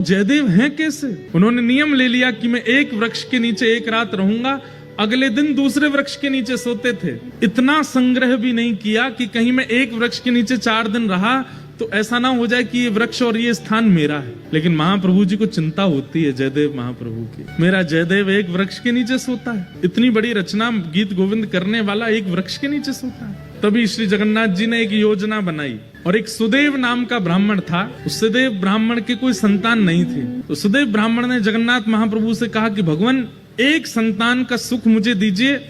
जयदेव हैं कैसे? उन्होंने नियम ले लिया कि मैं एक वृक्ष के नीचे एक रात रहूंगा, अगले दिन दूसरे वृक्ष के नीचे सोते थे। इतना संग्रह भी नहीं किया कि कहीं मैं एक वृक्ष के नीचे 4 दिन रहा तो ऐसा ना हो जाए कि ये वृक्ष और ये स्थान मेरा है। लेकिन महाप्रभु जी को चिंता होती है जयदेव महाप्रभु की, मेरा जयदेव एक वृक्ष के नीचे सोता है। इतनी बड़ी रचना गीत गोविंद करने वाला एक वृक्ष के नीचे सोता है। तभी श्री जगन्नाथ जी ने एक योजना बनाई और एक सुदेव नाम का ब्राह्मण था। उस सुदेव ब्राह्मण के कोई संतान नहीं थी, तो सुदेव ब्राह्मण ने जगन्नाथ महाप्रभु से कहा कि भगवान एक संतान का सुख मुझे दीजिए,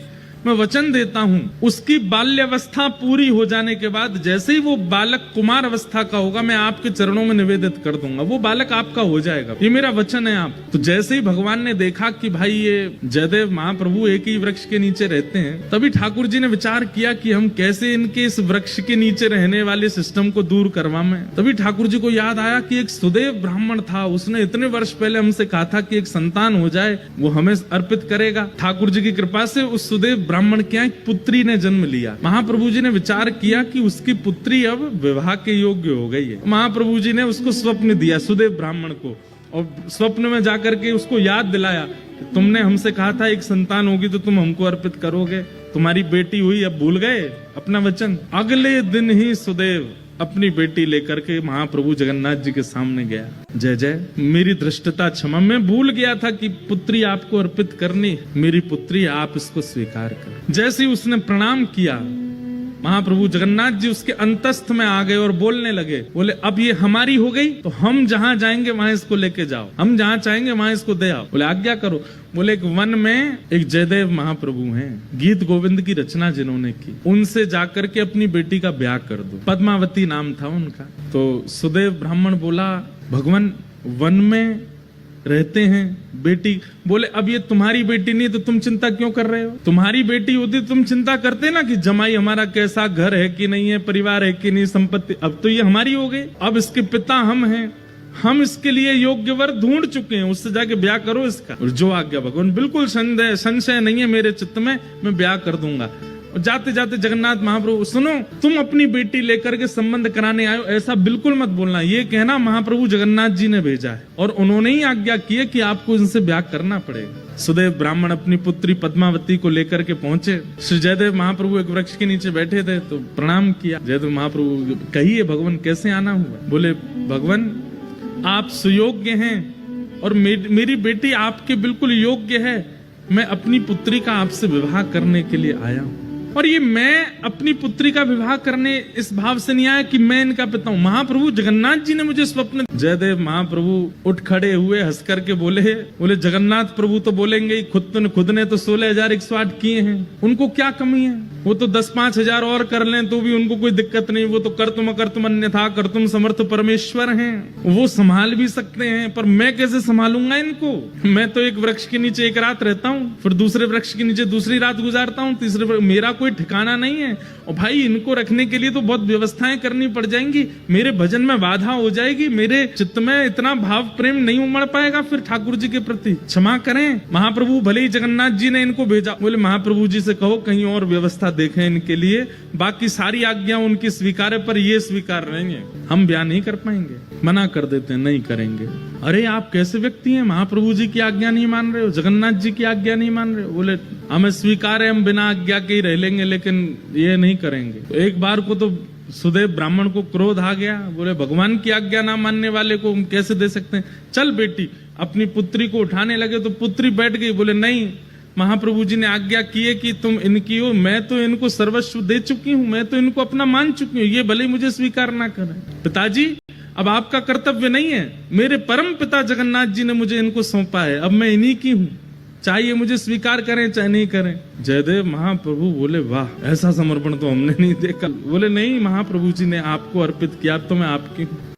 मैं वचन देता हूँ उसकी बाल्यावस्था पूरी हो जाने के बाद जैसे ही वो बालक कुमार अवस्था का होगा मैं आपके चरणों में निवेदित कर दूंगा, वो बालक आपका हो जाएगा, ये मेरा वचन है आप। तो जैसे ही भगवान ने देखा कि भाई ये जयदेव महाप्रभु एक ही वृक्ष के नीचे रहते हैं, तभी ठाकुर जी ने विचार किया कि हम कैसे इनके इस वृक्ष के नीचे रहने वाले सिस्टम को दूर करवाएं। तभी ठाकुर जी को याद आया कि एक सुदेव ब्राह्मण था, उसने इतने वर्ष पहले हमसे कहा था कि एक संतान हो जाए वो हमें अर्पित करेगा। ठाकुर जी की कृपा से उस सुदेव ब्राह्मण के एक पुत्री ने जन्म लिया। महाप्रभु जी ने विचार किया कि उसकी पुत्री अब विवाह के योग्य हो गई है। महाप्रभु जी ने उसको स्वप्न दिया सुदेव ब्राह्मण को, और स्वप्न में जाकर के उसको याद दिलाया कि तुमने हमसे कहा था एक संतान होगी तो तुम हमको अर्पित करोगे, तुम्हारी बेटी हुई, अब भूल गए अपना वचन। अगले दिन ही सुदेव अपनी बेटी लेकर के महाप्रभु जगन्नाथ जी के सामने गया। जय जय, मेरी धृष्टता क्षमा, मैं भूल गया था कि पुत्री आपको अर्पित करनी, मेरी पुत्री आप इसको स्वीकार कर। जैसे ही उसने प्रणाम किया, महाप्रभु जगन्नाथ जी उसके अंतस्थ में आ गए और बोलने लगे, बोले अब ये हमारी हो गई तो हम जहां जाएंगे वहां इसको लेके जाओ, हम जहां चाहेंगे वहां इसको दे आओ। बोले आज्ञा करो। बोले एक वन में एक जयदेव महाप्रभु हैं, गीत गोविंद की रचना जिन्होंने की, उनसे जाकर के अपनी बेटी का ब्याह कर दो। पद्मावती नाम था उनका। तो सुदेव ब्राह्मण बोला भगवान वन में रहते हैं बेटी, बोले अब ये तुम्हारी बेटी नहीं तो तुम चिंता क्यों कर रहे हो? तुम्हारी बेटी होती तो तुम चिंता करते ना कि जमाई हमारा कैसा, घर है कि नहीं है, परिवार है कि नहीं, संपत्ति। अब तो ये हमारी हो गई, अब इसके पिता हम हैं, हम इसके लिए योग्य वर ढूंढ चुके हैं, उससे जाके ब्याह करो इसका। और जो आज्ञा भगवान, बिल्कुल संशय नहीं है मेरे चित्त में, मैं ब्याह कर दूंगा। और जाते जाते जगन्नाथ महाप्रभु, सुनो तुम अपनी बेटी लेकर के संबंध कराने आयो, ऐसा बिल्कुल मत बोलना, ये कहना महाप्रभु जगन्नाथ जी ने भेजा है और उन्होंने ही आज्ञा की है कि आपको इनसे ब्याह करना पड़ेगा। सुदेव ब्राह्मण अपनी पुत्री पद्मावती को लेकर के पहुंचे। श्री जयदेव महाप्रभु एक वृक्ष के नीचे बैठे थे तो प्रणाम किया। जयदेव महाप्रभु, कहिए भगवान कैसे आना हुआ? बोले भगवान आप सुयोग्य हैं और मेरी बेटी आपके बिल्कुल योग्य है, मैं अपनी पुत्री का आपसे विवाह करने के लिए आया हूँ। और ये मैं अपनी पुत्री का विवाह करने इस भाव से नहीं आया कि मैं इनका पिता हूँ, महाप्रभु जगन्नाथ जी ने मुझे स्वप्न। जयदेव महाप्रभु उठ खड़े हुए, हंस करके बोले जगन्नाथ प्रभु तो बोलेंगे ही, खुद ने तो 16,108 किए हैं, उनको क्या कमी है? वो तो 10-5 हजार और कर लें तो भी उनको कोई दिक्कत नहीं, वो तो कर्तुम अन्यथा कर्तुम समर्थ परमेश्वर हैं, वो संभाल भी सकते हैं। पर मैं कैसे संभालूंगा इनको? मैं तो एक वृक्ष के नीचे एक रात रहता हूँ, फिर दूसरे वृक्ष के नीचे दूसरी रात गुजारता हूँ, तीसरे, मेरा कोई ठिकाना नहीं है। और भाई इनको रखने के लिए तो बहुत व्यवस्थाएं करनी पड़ जाएंगी, मेरे भजन में बाधा हो जाएगी, मेरे चित्त में इतना भाव प्रेम नहीं उमड़ पाएगा फिर ठाकुर जी के प्रति। क्षमा करें महाप्रभु, भले ही जगन्नाथ जी ने इनको भेजा। बोले महाप्रभु जी से कहो कहीं और व्यवस्था देखें इनके लिए, बाकी सारी आज्ञा उनकी स्वीकार है पर ये स्वीकार नहीं है, हम ब्याह नहीं कर पाएंगे, मना कर देते हैं, नहीं करेंगे। अरे आप कैसे व्यक्ति हैं, महाप्रभु जी की आज्ञा नहीं मान रहे हो, जगन्नाथ जी की आज्ञा नहीं मान रहे हो? बोले हमें स्वीकार है, हम बिना आज्ञा के ही रह लेंगे लेकिन ये नहीं करेंगे। तो एक बार को तो सुदेव ब्राह्मण को क्रोध आ गया, बोले भगवान की आज्ञा ना मानने वाले को हम कैसे दे सकते हैं, चल बेटी। अपनी पुत्री को उठाने लगे तो पुत्री बैठ गई। बोले नहीं, महाप्रभु जी ने आज्ञा की है कि तुम इनकी हो, मैं तो इनको सर्वस्व दे चुकी हूँ, मैं तो इनको अपना मान चुकी हूँ, ये भले मुझे स्वीकार ना करें। पिताजी अब आपका कर्तव्य नहीं है, मेरे परम पिता जगन्नाथ जी ने मुझे इनको सौंपा है, अब मैं इन्हीं की हूँ, चाहिए मुझे स्वीकार करें चाहे नहीं करें। जयदेव महाप्रभु बोले वाह, ऐसा समर्पण तो हमने नहीं देखा। बोले नहीं, महाप्रभु जी ने आपको अर्पित किया, तो मैं आपकी हूँ।